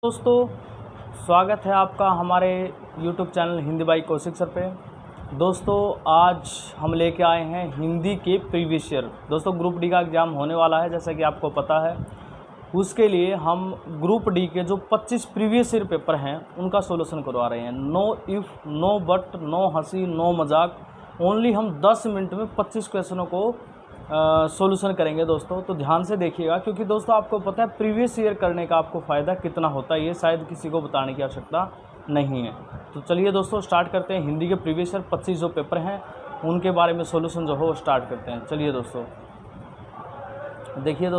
दोस्तों, स्वागत है आपका हमारे YouTube channel Hindi by Kaushik sir पे। दोस्तों, आज हम लेके आए हैं हिंदी के प्रीवियस ईयर। दोस्तों, ग्रुप डी का एग्ज़ाम होने वाला है, जैसा कि आपको पता है। उसके लिए हम ग्रुप डी के जो 25 प्रीवियस ईयर पेपर हैं उनका सॉल्यूशन करवा रहे हैं। No if, no but, no हंसी, नो मजाक, ओनली हम 10 मिनट में 25 क्वेश्चनों को सॉल्यूशन करेंगे दोस्तों। तो ध्यान से देखिएगा, क्योंकि दोस्तों आपको पता है प्रीवियस ईयर करने का आपको फ़ायदा कितना होता है, ये शायद किसी को बताने की आवश्यकता नहीं है। तो चलिए दोस्तों, स्टार्ट करते हैं। हिंदी के प्रीवियस ईयर 25 जो पेपर हैं उनके बारे में सॉल्यूशन जो हो स्टार्ट करते हैं। चलिए दोस्तों, देखिए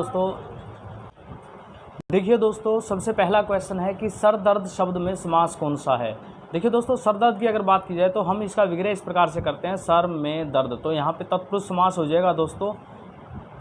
दोस्तों, सबसे पहला क्वेश्चन है कि सर दर्द शब्द में समास कौन सा है। देखिए दोस्तों, सर दर्द की अगर बात की जाए तो हम इसका विग्रह इस प्रकार से करते हैं, सर में दर्द। तो यहाँ पे तत्पुरुष समास हो जाएगा दोस्तों।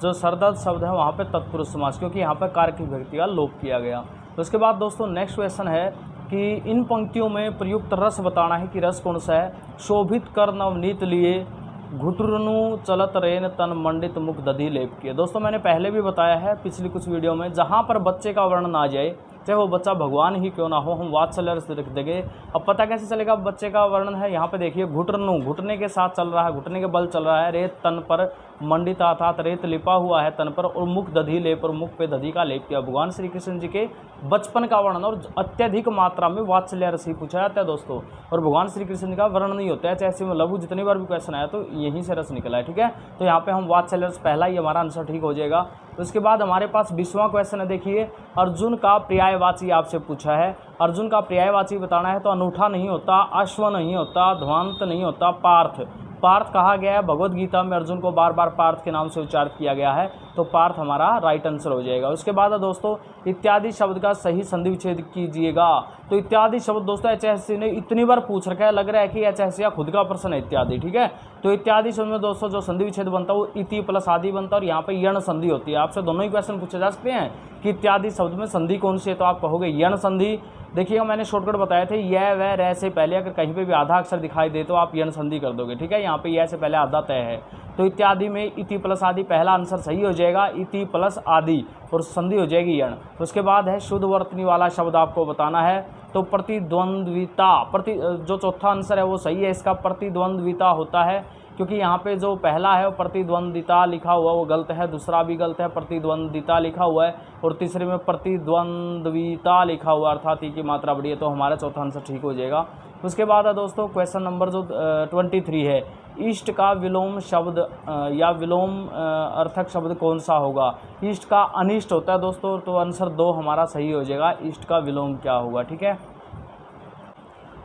जो सर दर्द शब्द है वहाँ पे तत्पुरुष समास, क्योंकि यहाँ पर कार्य की विभक्ति का लोप किया गया। तो उसके बाद दोस्तों नेक्स्ट क्वेश्चन है कि इन पंक्तियों में प्रयुक्त रस बताना है कि रस कौन सा है। शोभित कर नवनीत लिए, घुटुरनु चलत रेन तन मंडित मुख दधी लेप किए। दोस्तों, मैंने पहले भी बताया है पिछली कुछ वीडियो में, जहाँ पर बच्चे का वर्णन आ जाए, चाहे वो बच्चा भगवान ही क्यों ना हो, हम वात्सल्य रस रख देंगे। अब पता कैसे चलेगा बच्चे का वर्णन है। यहाँ पे देखिए, घुटरनु, घुटने के साथ चल रहा है, घुटने के बल चल रहा है। रेत तन पर, मंडित अर्थात रेत लिपा हुआ है तन पर, और मुख दधी लेप, और मुख पे दधी का लेप किया। भगवान श्री कृष्ण जी के बचपन का वर्णन, और अत्यधिक मात्रा में वात्सल्य रस ही पूछा जाता है दोस्तों। और भगवान श्री कृष्ण जी का वर्णन नहीं होता है, चाहे लघु जितनी बार भी क्वेश्चन आया तो यहीं से रस निकला है। ठीक है, तो यहाँ पे हम वात्सल्य रस, पहला ही हमारा आंसर ठीक हो जाएगा। उसके बाद हमारे पास 20वां क्वेश्चन है। देखिए, अर्जुन का पर्यायवाची आपसे पूछा है। अर्जुन का पर्यायवाची बताना है तो अनूठा नहीं होता, अश्व नहीं होता, ध्वांत नहीं होता, पार्थ। पार्थ कहा गया है, भगवद गीता में अर्जुन को बार बार पार्थ के नाम से उच्चारित किया गया है, तो पार्थ हमारा राइट आंसर हो जाएगा। उसके बाद दोस्तों, इत्यादि शब्द का सही संधि विच्छेद कीजिएगा। तो इत्यादि शब्द दोस्तों एचएससी ने इतनी बार पूछ रखा है, लग रहा है कि एचएससी का खुद का प्रश्न है इत्यादि। ठीक है, तो इत्यादि शब्द में दोस्तों जो संधि विच्छेद बनता है वो इति प्लस आदि बनता है, और यहाँ पे यण संधि होती है। आपसे दोनों ही क्वेश्चन पूछे जा सकते हैं कि इत्यादि शब्द में संधि कौन सी है, तो आप कहोगे यण संधि। देखिएगा, मैंने शॉर्टकट बताए थे, यह वह रह से पहले अगर कहीं पे भी आधा अक्षर दिखाई दे तो आप यण संधि कर दोगे। ठीक है, यहाँ पे यह से पहले आधा तय है, तो इत्यादि में इति प्लस आदि पहला आंसर सही हो जाएगा, इति प्लस आदि, और संधि हो जाएगी यण। उसके बाद है शुद्ध वर्तनी वाला शब्द आपको बताना है, तो प्रतिद्वंद्विता। जो चौथा आंसर है वो सही है, इसका प्रतिद्वंद्विता होता है, क्योंकि यहाँ पे जो पहला है वो प्रतिद्वंदिता लिखा हुआ वो गलत है, दूसरा भी गलत है, प्रतिद्वंदिता लिखा हुआ है, और तीसरे में प्रतिद्वंद्विता लिखा हुआ, अर्थात ई की मात्रा बड़ी है, तो हमारा चौथा आंसर ठीक हो जाएगा। उसके बाद है दोस्तों क्वेश्चन नंबर जो 23 है, इष्ट का विलोम शब्द या विलोम अर्थक शब्द कौन सा होगा। इष्ट का अनिष्ट होता है दोस्तों, तो आंसर 2 हमारा सही हो जाएगा। इष्ट का विलोम क्या होगा। ठीक है,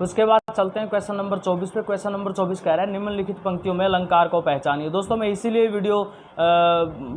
उसके बाद चलते हैं क्वेश्चन नंबर 24 पे। क्वेश्चन नंबर 24 कह रहा है निम्नलिखित पंक्तियों में अलंकार को पहचानिए। दोस्तों, मैं इसीलिए वीडियो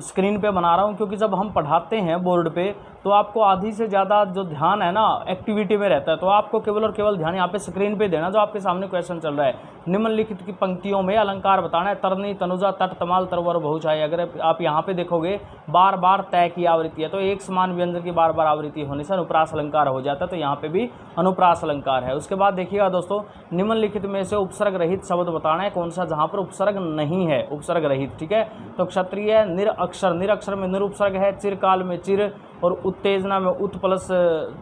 स्क्रीन पे बना रहा हूँ, क्योंकि जब हम पढ़ाते हैं बोर्ड पे तो आपको आधी से ज़्यादा जो ध्यान है ना एक्टिविटी में रहता है, तो आपको केवल और केवल ध्यान यहाँ पे स्क्रीन पे देना जो आपके सामने क्वेश्चन चल रहा है। निम्नलिखित की पंक्तियों में अलंकार बताना है। तरनी, तनुजा, तट, तमाल, तरवर, बहुछाई। अगर आप यहाँ पे देखोगे बार बार तय की आवृत्ति है, तो एक समान व्यंजन की बार बार आवृत्ति होने से अनुप्रास अलंकार हो जाता है, तो यहाँ पे भी अनुप्रास अलंकार है। उसके बाद देखिएगा दोस्तों, निम्नलिखित में से उपसर्ग रहित शब्द बताना है कौन सा जहाँ पर उपसर्ग नहीं है, उपसर्ग रहित। ठीक है, तो क्षत्रिय निरअक्षर, निरअक्षर में निरुपसर्ग है, चिरकाल में चिर, और उत्तेजना में उत प्लस।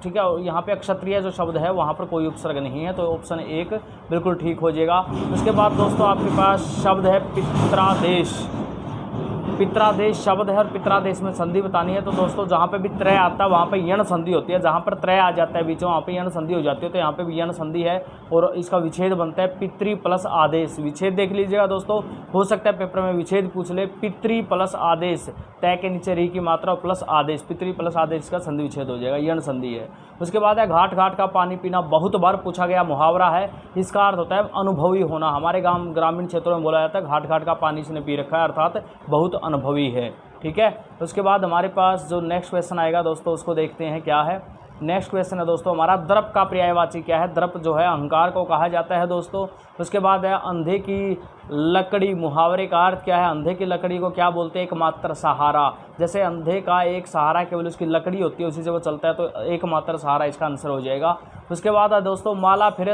ठीक है, यहाँ पे अक्षत्रिय जो शब्द है वहाँ पर कोई उपसर्ग नहीं है, तो ऑप्शन 1 बिल्कुल ठीक हो जाएगा। उसके बाद दोस्तों आपके पास शब्द है पित्रादेश। पित्रादेश शब्द है, और पित्रादेश में संधि बतानी है। तो दोस्तों जहाँ पे भी त्रय आता है वहाँ पे यण संधि होती है, जहाँ पर त्रय आ जाता है बीच में वहाँ पे यण संधि हो जाती है, तो यहाँ पे भी यण संधि है, और इसका विच्छेद बनता है पितृ प्लस आदेश। विच्छेद देख लीजिएगा दोस्तों, हो सकता है पेपर में विच्छेद पूछ ले। पितृ प्लस आदेश, तय के नीचे री की मात्रा प्लस आदेश, पितृ प्लस आदेश का संधि विच्छेद हो जाएगा, यण संधि है। उसके बाद है घाट घाट का पानी पीना, बहुत बार पूछा गया मुहावरा है, इसका अर्थ होता है अनुभवी होना। हमारे ग्रामीण क्षेत्रों में बोला जाता है घाट घाट का पानी इसने पी रखा है, अर्थात बहुत अनुभवी है। ठीक है, उसके बाद हमारे पास जो नेक्स्ट क्वेश्चन आएगा दोस्तों उसको देखते हैं क्या है। नेक्स्ट क्वेश्चन है दोस्तों हमारा, द्रप का पर्यायवाची क्या है। द्रप जो है अहंकार को कहा जाता है दोस्तों। उसके बाद है अंधे की लकड़ी, मुहावरे का अर्थ क्या है। अंधे की लकड़ी को क्या बोलते हैं, एकमात्र सहारा। जैसे अंधे का एक सहारा केवल उसकी लकड़ी होती है, उसी से वो चलता है, तो एकमात्र सहारा इसका आंसर हो जाएगा। उसके बाद है दोस्तों, माला फिरे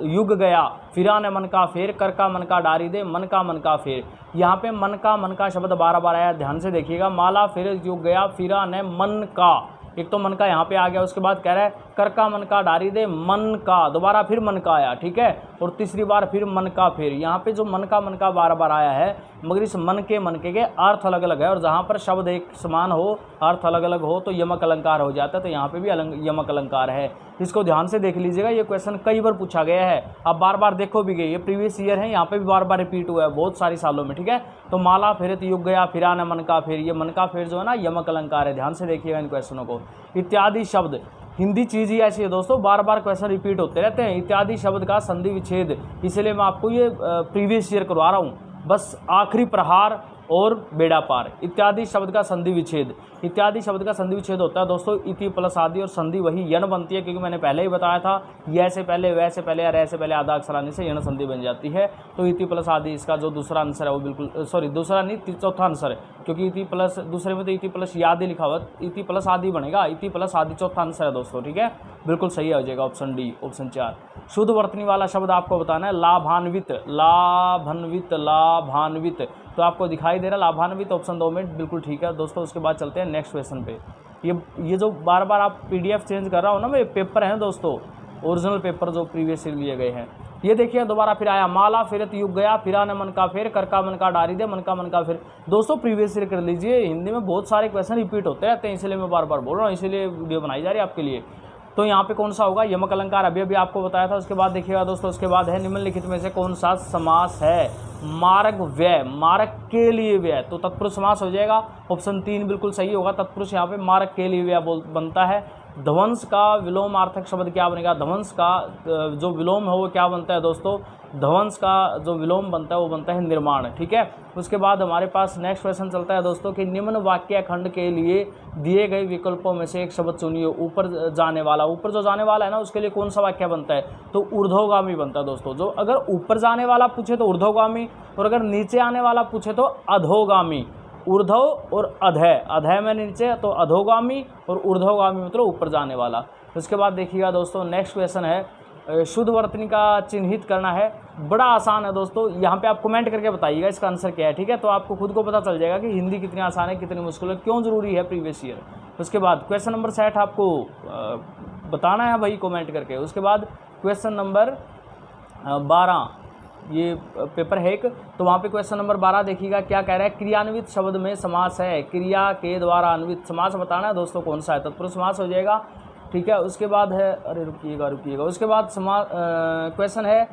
युग गया, फिरा ने मन का फेर, कर का मन का डारी दे, मन का फेर। यहाँ पे मन का शब्द बार बार आया, ध्यान से देखिएगा। माला फिर युग गया, फिरा ने मन का, एक तो मन का यहाँ पे आ गया। उसके बाद कह रहा है कर का मन का डारी दे, मन का, दोबारा फिर मन का आया, ठीक है, और तीसरी बार फिर मन का। फिर यहाँ पे जो मन का बार बार आया है, मगर इस मन के अर्थ अलग अलग है, और जहाँ पर शब्द एक समान हो, अर्थ अलग अलग हो, तो यमक अलंकार हो जाता है। तो यहाँ पे भी यमक अलंकार है, इसको ध्यान से देख लीजिएगा। ये क्वेश्चन कई बार पूछा गया है, आप बार बार देखो भी गए, ये प्रीवियस ईयर है, यहाँ पे भी बार बार रिपीट हुआ है बहुत सारी सालों में, ठीक है। तो माला फिरत युग गया, फिरा न मन का फिर, ये मन का फिर जो है ना यमक अलंकार है, ध्यान से देखिएगा इन क्वेश्चनों को। इत्यादि शब्द, हिंदी चीज़ ही ऐसी है दोस्तों, बार बार क्वेश्चन रिपीट होते रहते हैं। इत्यादि शब्द का संधि विच्छेद, इसलिए मैं आपको ये प्रीवियस ईयर करवा रहा हूँ, बस आखिरी प्रहार और बेड़ा पार। इत्यादि शब्द का संधि विच्छेद, इत्यादि शब्द का संधि विच्छेद होता है दोस्तों इति प्लस आदि, और संधि वही यण बनती है, क्योंकि मैंने पहले ही बताया था, यह से पहले, वह से पहले, रे से पहले आधा अक्षर आने से यण संधि बन जाती है। तो इति प्लस आदि इसका जो दूसरा आंसर है वो बिल्कुल, सॉरी दूसरा नहीं, चौथा आंसर है, क्योंकि इति प्लस दूसरे में तो इति प्लस याद लिखा हुआ, इति प्लस आदि बनेगा, इति प्लस आदि चौथा आंसर है दोस्तों, ठीक है, बिल्कुल सही हो जाएगा ऑप्शन डी, ऑप्शन 4। शुद्ध वर्तनी वाला शब्द आपको बताना है, लाभान्वित, लाभान्वित, लाभान्वित, तो आपको दिखाई दे रहा लाभान्वित, ऑप्शन 2 में बिल्कुल ठीक है दोस्तों। उसके बाद चलते हैं नेक्स्ट क्वेश्चन पे। ये जो बार बार आप पीडीएफ चेंज कर रहा हो ना, ये पेपर हैं दोस्तों, ओरिजिनल पेपर जो प्रीवियस ईयर लिए गए हैं। ये देखिए दोबारा फिर आया, माला फिरत युग गया, फिरा न मन का फिर, कर का मन का डारी दे, मन का फिर। दोस्तों प्रीवियस ईयर कर लीजिए, हिंदी में बहुत सारे क्वेश्चन रिपीट होते रहते हैं, इसलिए मैं बार बार बोल रहा हूँ, इसीलिए वीडियो बनाई जा रही है आपके लिए। तो यहाँ पे कौन सा होगा, यमक अलंकार अभी आपको बताया था। उसके बाद देखिएगा दोस्तों, उसके बाद है निम्नलिखित में से कौन सा समास है, मार्ग व्यय, मार्ग के लिए व्यय, तो तत्पुरुष समास हो जाएगा, ऑप्शन 3 बिल्कुल सही होगा। तत्पुरुष यहाँ पे मार्ग के लिए व्यय बनता है। ध्वंस का विलोमार्थक शब्द क्या बनेगा, ध्वंस का जो विलोम है वो क्या बनता है दोस्तों, ध्वंस का जो विलोम बनता है वो बनता है निर्माण, ठीक है। उसके बाद हमारे पास नेक्स्ट क्वेश्चन चलता है दोस्तों कि निम्न वाक्य खंड के लिए दिए गए विकल्पों में से एक शब्द चुनिए। ऊपर जाने वाला, ऊपर जो जाने वाला है ना उसके लिए कौन सा वाक्य बनता है, तो ऊर्ध्वगामी बनता है दोस्तों। जो अगर ऊपर जाने वाला पूछे तो ऊर्ध्वगामी, और अगर नीचे आने वाला पूछे तो अधोगामी। ऊर्ध्व और अधय, अधय में नीचे तो अधोगामी, और ऊर्ध्वगामी मतलब ऊपर जाने वाला। उसके बाद देखिएगा दोस्तों नेक्स्ट क्वेश्चन है, शुद्ध वर्तनी का चिन्हित करना है। बड़ा आसान है दोस्तों, यहाँ पे आप कमेंट करके बताइएगा इसका आंसर क्या है, ठीक है। तो आपको खुद को पता चल जाएगा कि हिंदी कितनी आसान है, कितनी मुश्किल है, क्यों ज़रूरी है प्रीवियस ईयर। उसके बाद क्वेश्चन नंबर 60 आपको बताना है भाई कमेंट करके। उसके बाद क्वेश्चन नंबर 12, ये पेपर है एक, तो वहाँ पे क्वेश्चन नंबर 12 देखिएगा क्या कह रहा है, क्रियान्वित शब्द में समास है, क्रिया के द्वारा अन्वित समास बताना है दोस्तों कौन सा है, तत्पुरुष समास हो जाएगा, ठीक है। उसके बाद है, अरे रुकिएगा, उसके बाद क्वेश्चन है,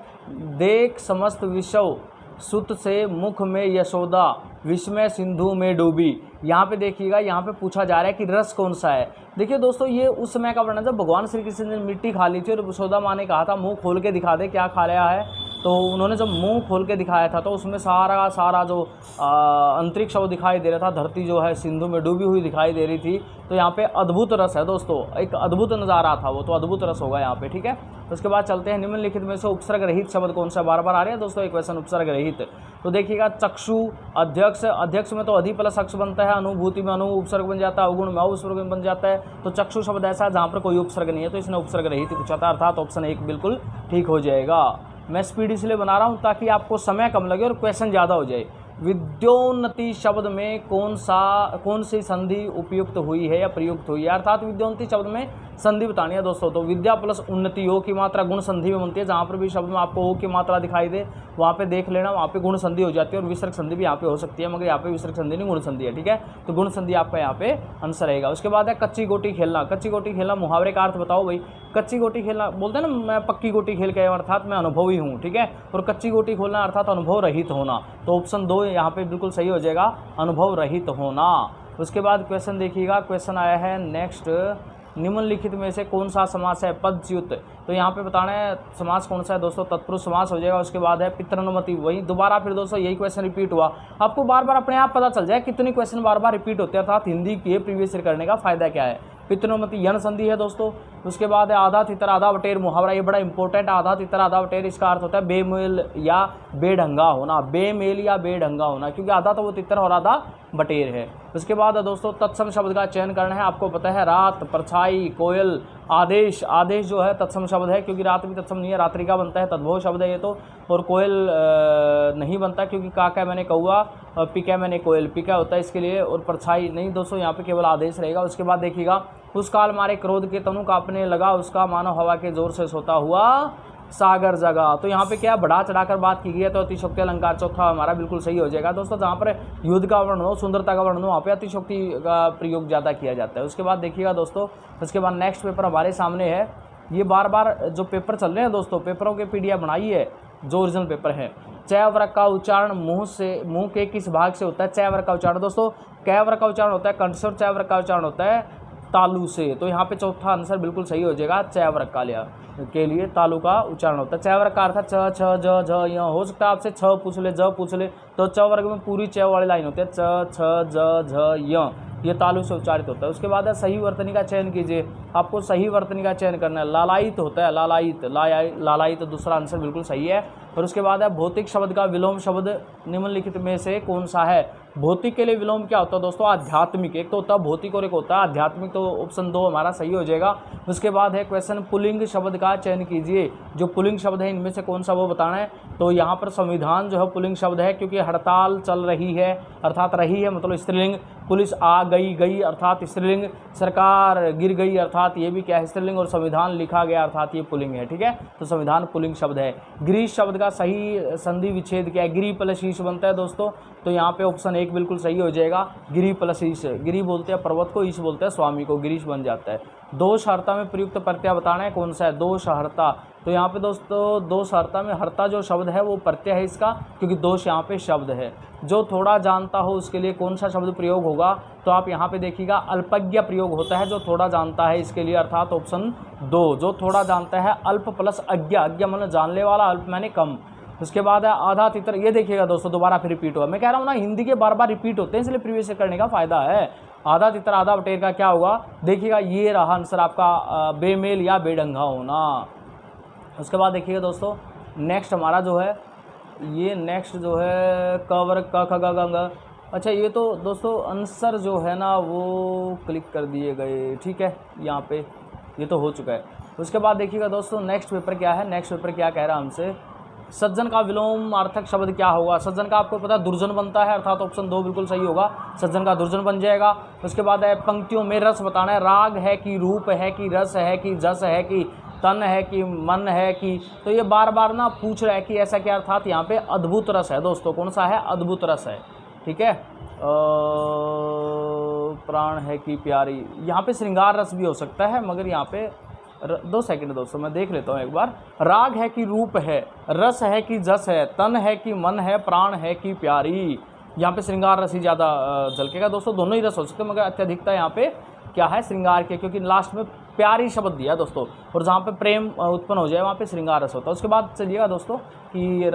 देख समस्त विषव सुत से मुख में यशोदा, विस्मय सिंधु में डूबी। यहाँ पे देखिएगा, यहाँ पे पूछा जा रहा है कि रस कौन सा है। देखिए दोस्तों, ये उस समय का वर्णन जब भगवान श्री कृष्ण ने मिट्टी खा ली थी और यशोदा माँ ने कहा था मुंह खोल के दिखा दे क्या खा लिया है, तो उन्होंने जब मुंह खोल के दिखाया था तो उसमें सारा जो अंतरिक्ष वो दिखाई दे रहा था, धरती जो है सिंधु में डूबी हुई दिखाई दे रही थी। तो यहाँ पे अद्भुत रस है दोस्तों, एक अद्भुत नज़ारा था वो, तो अद्भुत रस होगा यहाँ पे, ठीक है। उसके बाद चलते हैं, निम्नलिखित में से उपसर्ग रहित शब्द कौन सा, बार बार आ रहे हैं दोस्तों एक क्वेश्चन उपसर्ग रहित। तो देखिएगा, चक्षु, अध्यक्ष, अध्यक्ष में तो अधि प्लस अक्ष बनता है, अनुभूति में अनु उपसर्ग बन जाता है, अवगुण में उपसर्ग बन जाता है। तो चक्षु शब्द ऐसा है जहाँ पर कोई उपसर्ग नहीं है, तो इसने उपसर्ग रहित पूछा था, अर्थात ऑप्शन 1 बिल्कुल ठीक हो जाएगा। मैं स्पीड इसलिए बना रहा हूँ ताकि आपको समय कम लगे और क्वेश्चन ज़्यादा हो जाए। विद्योन्नति शब्द में कौन सी संधि उपयुक्त हुई है या प्रयुक्त हुई है, अर्थात विद्योन्नति शब्द में संधि बतानी है दोस्तों। तो विद्या प्लस उन्नति, ओ की मात्रा गुण संधि में बनती है, जहाँ पर भी शब्द में आपको ओ की मात्रा दिखाई दे वहाँ पे देख लेना, वहाँ पे गुण संधि हो जाती है, और विसर्ग संधि भी यहाँ पे हो सकती है, मगर यहाँ पे विसर्ग संधि नहीं गुण संधि है, ठीक है। तो गुण संधि आपका यहाँ पे आंसर रहेगा। उसके बाद है कच्ची गोटी खेलना। कच्ची गोटी खेलना मुहावरे का अर्थ बताओ भाई। कच्ची गोटी खेलना बोलते हैं ना, मैं पक्की गोटी खेल के अर्थात मैं अनुभवी हूँ, ठीक है। और कच्ची गोटी खोलना अर्थात अनुभव रहित होना, तो ऑप्शन 2 यहाँ पे बिल्कुल सही हो जाएगा, अनुभव रहित होना। उसके बाद क्वेश्चन देखिएगा, क्वेश्चन आया है नेक्स्ट, निम्नलिखित में से कौन सा समास है, पदच्युत। तो यहाँ पे बताना है समास कौन सा है दोस्तों, तत्पुरुष समास हो जाएगा। उसके बाद है पितृनुमति, वही दोबारा फिर दोस्तों यही क्वेश्चन रिपीट हुआ। आपको बार बार अपने आप पता चल जाए कितनी क्वेश्चन बार बार रिपीट होते हैं, अर्थात हिंदी के प्रीवियस ईयर करने का फायदा क्या है। पितृनुमति यण संधि है दोस्तों। उसके बाद है आधा तितर आधा बटेर मुहावरा, ये बड़ा इंपॉर्टेंट, आधा तितर आधा बटेर, इसका अर्थ होता है बेमेल या बेढंगा होना, बेमेल या बेढंगा होना, क्योंकि आधा तो वो तितर और आधा बटेर है। उसके बाद दोस्तों तत्सम शब्द का चयन करना है, आपको पता है रात, परछाई, कोयल, आदेश। आदेश जो है तत्सम शब्द है, क्योंकि रात भी तत्सम नहीं है, रात्रि का बनता है, तद्भव शब्द है ये तो। और कोयल नहीं बनता, क्योंकि काका मैंने कौआ, पिका मैंने कोयल, पिका होता है इसके लिए, और परछाई नहीं दोस्तों, यहाँ पे केवल आदेश रहेगा। उसके बाद देखिएगा उस काल मारे क्रोध के तनु कांपने लगा, उसका मानो हवा के जोर से सोता हुआ सागर जगा। तो यहाँ पे क्या बढ़ा चढ़ाकर बात की गई है, तो अतिशोक्ति अलंकार चौथा हमारा बिल्कुल सही हो जाएगा दोस्तों। जहाँ पर युद्ध का वर्णन हो, सुंदरता का वर्णन हो, वहाँ पे अतिशोक्ति का प्रयोग ज़्यादा किया जाता है। उसके बाद देखिएगा दोस्तों, उसके बाद नेक्स्ट पेपर हमारे सामने है। ये बार बार जो पेपर चल रहे हैं दोस्तों, पेपरों के PDF बनाई है जो ओरिजिनल पेपर है। च वर्ग का उच्चारण मुंह के किस भाग से होता है? च वर्ग का उच्चारण दोस्तों क वर्ग का उच्चारण होता है कंठ से, और च वर्ग का उच्चारण होता है तालु से। तो यहाँ पे चौथा आंसर बिल्कुल सही हो जाएगा। च वर्ग का के लिए तालु का उच्चारण होता है। च वर्ग का अर्थ च छ ज झ य। हो सकता है आपसे छ पूछ ले, ज पूछ ले, तो च वर्ग में पूरी च वाली लाइन होती है, च छ ज झ य, ये तालु से उच्चारित होता है। उसके बाद है सही वर्तनी का चयन कीजिए। आपको सही वर्तनी का चयन करना है। लालायित होता है, लालायित दूसरा आंसर बिल्कुल सही है। और उसके बाद है भौतिक शब्द का विलोम शब्द निम्नलिखित में से कौन सा है? भौतिक के लिए विलोम क्या होता है दोस्तों? आध्यात्मिक। एक तो होता है भौतिक और एक होता है आध्यात्मिक, तो ऑप्शन 2 हमारा सही हो जाएगा। उसके बाद है क्वेश्चन पुल्लिंग शब्द का चयन कीजिए। जो पुल्लिंग शब्द है इनमें से कौन सा वो बताना है। तो यहाँ पर संविधान जो है पुल्लिंग शब्द है, क्योंकि हड़ताल चल रही है अर्थात रही है मतलब स्त्रीलिंग, पुलिस आ गई, गई अर्थात स्त्रीलिंग, सरकार गिर गई अर्थात ये भी क्या है स्त्रीलिंग, और संविधान लिखा गया अर्थात ये पुल्लिंग है। ठीक है, तो संविधान पुल्लिंग शब्द है। गिरीश शब्द का सही संधि विच्छेद क्या है? गिरी प्लस ईश बनता है दोस्तों, तो यहाँ पे ऑप्शन 1 बिल्कुल सही हो जाएगा। गिरी प्लस ईश, गिरी बोलते हैं पर्वत को, ईश बोलते हैं स्वामी को, गिरीश बन जाता है। दोषहर्ता में प्रयुक्त प्रत्यय बताना है कौन सा है? दोषहर्ता। तो यहाँ पे दोस्तों दोषहर्ता में हर्ता जो शब्द है वो प्रत्यय है इसका, क्योंकि दोष यहाँ पे शब्द है। जो थोड़ा जानता हो उसके लिए कौन सा शब्द प्रयोग होगा? तो आप यहाँ पे देखिएगा अल्पज्ञ प्रयोग होता है, जो थोड़ा जानता है इसके लिए, अर्थात ऑप्शन 2 जो थोड़ा जानता है। अल्प प्लस अज्ञा, अज्ञा मतलब जानने वाला, अल्प मैंने कम। उसके बाद है आधा तितर। ये देखिएगा दोस्तों दोबारा फिर रिपीट हुआ। मैं कह रहा हूँ ना हिंदी के बार बार रिपीट होते हैं, इसलिए प्रीवियस करने का फायदा है। आधा तितर आधा बटेर का क्या होगा? देखिएगा ये रहा आंसर आपका बेमेल या बेढंगा होना। उसके बाद देखिएगा दोस्तों नेक्स्ट हमारा जो है ये नेक्स्ट जो है कवर क ख ग घ ङ। अच्छा ये तो दोस्तों आंसर जो है ना वो क्लिक कर दिए गए। ठीक है, यहाँ पे ये तो हो चुका है। उसके बाद देखिएगा दोस्तों नेक्स्ट पेपर क्या है। नेक्स्ट पेपर क्या कह रहा है हमसे? सज्जन का विलोमार्थक शब्द क्या होगा? सज्जन का आपको पता है दुर्जन बनता है, अर्थात ऑप्शन 2 बिल्कुल सही होगा। सज्जन का दुर्जन बन जाएगा। उसके बाद है पंक्तियों में रस बताना है। राग है कि रूप है कि रस है कि जस है कि तन है कि मन है कि, तो ये बार बार ना पूछ रहा है कि ऐसा क्या, अर्थात यहाँ पे अद्भुत रस है दोस्तों। कौन सा है? अद्भुत रस है। ठीक है, प्राण है कि प्यारी, यहाँ पे श्रृंगार रस भी हो सकता है, मगर यहाँ पे 2 सेकंड दोस्तों मैं देख लेता हूँ एक बार। राग है कि रूप है, रस है कि जस है, तन है कि मन है, प्राण है कि प्यारी। यहाँ पे श्रृंगार रस ही ज़्यादा झलकेगा दोस्तों। दोनों ही रस हो सकते हैं, मगर अत्यधिकता यहाँ पे क्या है? श्रृंगार के, क्योंकि लास्ट में प्यारी शब्द दिया है दोस्तों, और जहाँ पे प्रेम उत्पन्न हो जाए वहाँ पे श्रृंगार रस होता है। उसके बाद चलिएगा दोस्तों कि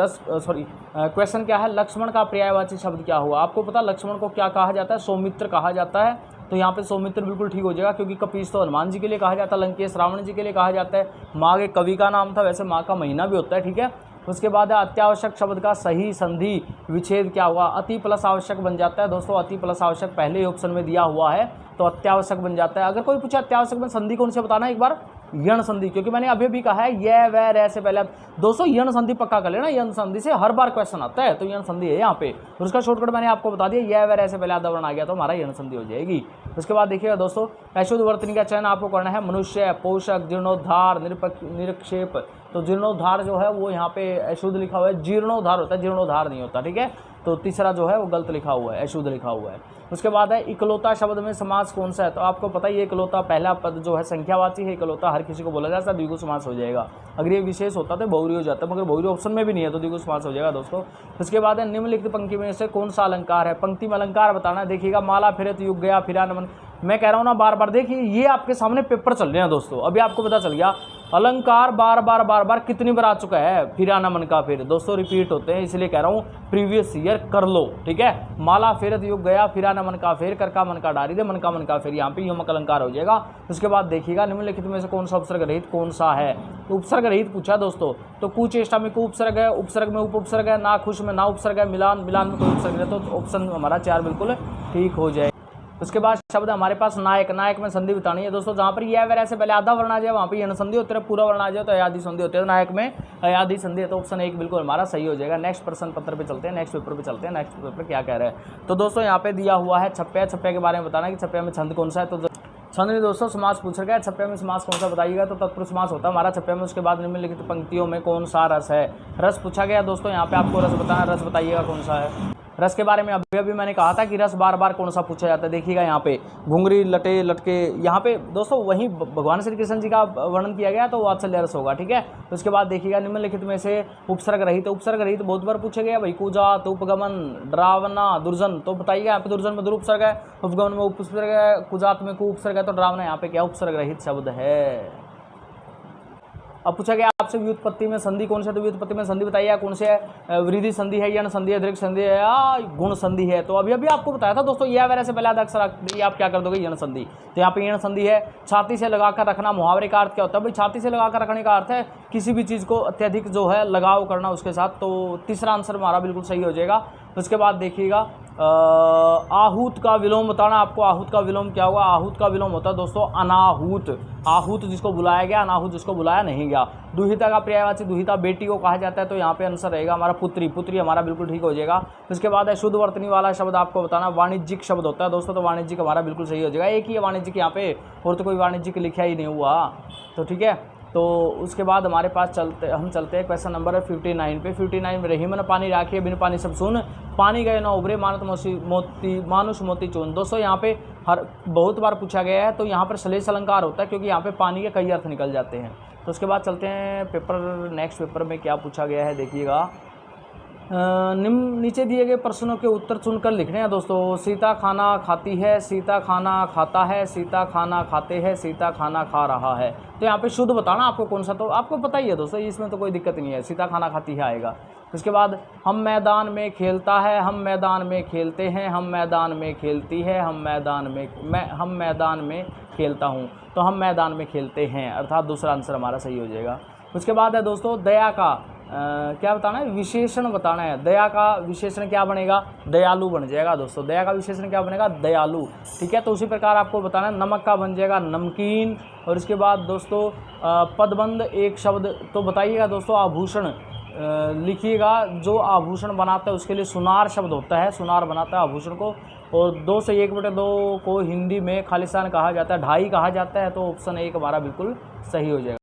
क्वेश्चन क्या है? लक्ष्मण का पर्यायवाची शब्द क्या हुआ? आपको पता लक्ष्मण को क्या कहा जाता है? सौमित्र कहा जाता है। तो यहाँ पे सौमित्र बिल्कुल ठीक हो जाएगा, क्योंकि कपीस तो हनुमान जी के लिए कहा जाता है, लंकेश रावण जी के लिए कहा जाता है। माघ एक कवि का नाम था, वैसे माघ का महीना भी होता है। ठीक है, उसके बाद है अत्यावश्यक शब्द का सही संधि विच्छेद क्या हुआ? अति प्लस आवश्यक बन जाता है दोस्तों। अति प्लस आवश्यक पहले ही ऑप्शन में दिया हुआ है, तो अत्यावश्यक बन जाता है। अगर कोई पूछे अत्यावश्यक में संधि कौन से बताना है एक बार? यण संधि, क्योंकि मैंने अभी भी कहा है यह वह रह से पहले दोस्तों यण संधि पक्का कर लेना। यण संधि से हर बार क्वेश्चन आता है, तो यण संधि है यहाँ पे, और उसका शॉर्टकट मैंने आपको बता दिया। यह वह रह से पहले आधा वर्ण आ गया तो हमारा यण संधि हो जाएगी। उसके बाद देखिएगा दोस्तों अशुद्ध वर्तनी का चयन आपको करना है। मनुष्य, पोषक, जीर्णोद्धार, निरक्षेप। तो जीर्णोद्धार जो है वो यहाँ पे अशुद्ध लिखा हुआ है, जीर्णोद्धार होता है, जीर्णोद्धार नहीं होता। ठीक है, तो तीसरा जो है वो गलत लिखा हुआ है, अशुद्ध लिखा हुआ है। उसके बाद है इकलौता शब्द में समास कौन सा है? तो आपको पता ही है इकलौता पहला पद जो है संख्यावाची है। इकलौता हर किसी को बोला जाता है, द्विगु समास हो जाएगा। अगर ये विशेष होता तो बहुरी हो जाता, मगर बहुरी ऑप्शन में भी नहीं है, तो द्विगु समास हो जाएगा दोस्तों। उसके बाद है निम्नलिखित पंक्ति में से कौन सा अलंकार है? पंक्ति में अलंकार बताना है। देखिएगा माला फिरत युग गया फिरा नमन। मैं कह रहा हूँ ना बार बार, देखिए ये आपके सामने पेपर चल रहे हैं दोस्तों, अभी आपको पता चल गया अलंकार बार बार कितनी बार आ चुका है। फिरा नमन का फिर दोस्तों रिपीट होते हैं, इसलिए कह रहा हूँ प्रीवियस ईयर कर लो। ठीक है, माला फिरत युग गया फिरा नमन का फिर, कर का मन का डारी दे, मन का मन का फिर, यहाँ पे यमक अलंकार हो जाएगा। उसके बाद देखिएगा निम्नलिखित में से कौन सा उपसर्ग रहित कौन सा है? तो उपसर्ग रहित पूछा दोस्तों, तो कुचेष्टा में को उपसर्ग है, उपसर्ग में उपसर्ग है, ना खुश में ना उपसर्ग है, मिलान में कोई उपसर्ग है, तो ऑप्शन हमारा 4 बिल्कुल ठीक हो जाए। उसके बाद शब्द हमारे पास नायक। नायक में संधि बतानी है दोस्तों। जहाँ पर यह वह से पहले आधा वर्ण आ जाए वहाँ पे यण संधि होती है, पूरा वर्ण आ जाए तो अयादि संधि होती है। नायक में अयादि संधि है, तो ऑप्शन 1 बिल्कुल हमारा सही हो जाएगा। नेक्स्ट प्रश्न पत्र पे चलते हैं, नेक्स्ट पेपर पे चलते हैं। नेक्स्ट पेपर क्या कह रहे हैं? तो दोस्तों यहाँ पे दिया हुआ है छप्पे। छप्पे के बारे में बताना कि छप्पे में छंद कौन सा है। तो छंद में दोस्तों समास पूछा गया, छप्पे में समास कौन सा बताइएगा, तो तत्पुरुष समास होता है हमारा छप्पे में। उसके बाद निम्नलिखित पंक्तियों में कौन सा रस है, रस पूछा गया दोस्तों, यहाँ पे आपको रस बताना, रस बताइएगा कौन सा है। रस के बारे में अभी मैंने कहा था कि रस बार बार कौन सा पूछा जाता है। देखिएगा यहाँ पे घुंघरी लटे लटके, यहाँ पे दोस्तों वही भगवान श्री कृष्ण जी का वर्णन किया गया, तो वात्सल्य रस होगा, ठीक है। उसके बाद देखिएगा निम्नलिखित में से उपसर्ग रहित, उपसर्ग रहित बहुत बार पूछा गया भाई, कुजात, उपगमन, डरावना, दुर्जन, तो बताइएगा यहाँ पे दुर्जन में उपसर्ग है, उपगमन में उपसर्ग है, कुजात में उपसर्ग है, तो डरावना यहाँ पे क्या उपसर्ग रहित शब्द है। अब पूछा गया आपसे व्युत्पत्ति में संधि कौन सा, तो व्युत्पत्ति में संधि बताइए कौन से है, वृद्धि संधि है, यण संधि है, दीर्घ संधि है या गुण संधि है। तो अभी आपको बताया था दोस्तों, यह वगैरह से पहले आधा अक्षर आप क्या कर दोगे, यण संधि। तो यहाँ पे यण संधि है। छाती से लगाकर रखना, मुहावरे का अर्थ क्या होता है भाई, छाती से लगाकर रखने का अर्थ है किसी भी चीज़ को अत्यधिक जो है लगाव करना उसके साथ। तो तीसरा आंसर हमारा बिल्कुल सही हो जाएगा। उसके बाद देखिएगा आहूत का विलोम बताना आपको, आहूत का विलोम क्या होगा, आहूत का विलोम होता है दोस्तों अनाहूत, आहूत जिसको बुलाया गया, अनाहूत जिसको बुलाया नहीं गया। दुहिता का पर्यायवाची, दुहिता बेटी को कहा जाता है, तो यहाँ पे आंसर रहेगा हमारा पुत्री, पुत्री हमारा बिल्कुल ठीक हो जाएगा। उसके बाद है शुद्ध वर्तनी वाला शब्द आपको बताना, वाणिज्यिक शब्द होता है दोस्तों, तो वाणिज्यिक हमारा बिल्कुल सही हो जाएगा। एक ही है वाणिज्यिक यहाँ पे, और तो कोई वाणिज्यिक लिखा ही नहीं हुआ, तो ठीक है। तो उसके बाद हमारे पास हम चलते हैं क्वेश्चन नंबर 59 पे। 59 में रही मन पानी राखिए, बिन पानी सब सुन, पानी गए न उभरे, मानत मोती मानुष मोती चून। दोस्तों यहाँ पे बहुत बार पूछा गया है, तो यहाँ पर श्लेष अलंकार होता है, क्योंकि यहाँ पे पानी के कई अर्थ निकल जाते हैं। तो उसके बाद चलते हैं नेक्स्ट पेपर में क्या पूछा गया है, देखिएगा। नीचे दिए गए प्रश्नों के उत्तर चुनकर लिखने हैं दोस्तों। सीता खाना खाती है, सीता खाना खाता है, सीता खाना खाते हैं, सीता खाना खा रहा है। तो यहाँ पे शुद्ध बताना आपको कौन सा, तो आपको पता ही है दोस्तों, इसमें तो कोई दिक्कत नहीं है, सीता खाना खाती है आएगा। उसके बाद हम मैदान में खेलता है, हम मैदान में खेलते हैं, हम मैदान में खेलती है, हम मैदान में खेलता हूँ, तो हम मैदान में खेलते हैं, अर्थात दूसरा आंसर हमारा सही हो जाएगा। उसके बाद है दोस्तों दया का क्या बताना है, विशेषण बताना है। दया का विशेषण क्या बनेगा, दयालु बन जाएगा दोस्तों, दया का विशेषण क्या बनेगा, दयालु, ठीक है। तो उसी प्रकार आपको बताना है, नमक का बन जाएगा नमकीन। और इसके बाद दोस्तों पदबंध एक शब्द, तो बताइएगा दोस्तों आभूषण लिखिएगा, जो आभूषण बनाता है उसके लिए सुनार शब्द होता है, सुनार बनाता है आभूषण को। और 2 से 1/2 को हिंदी में खालिस्तान कहा जाता है, ढाई कहा जाता है, तो ऑप्शन 1 हमारा बिल्कुल सही हो जाएगा।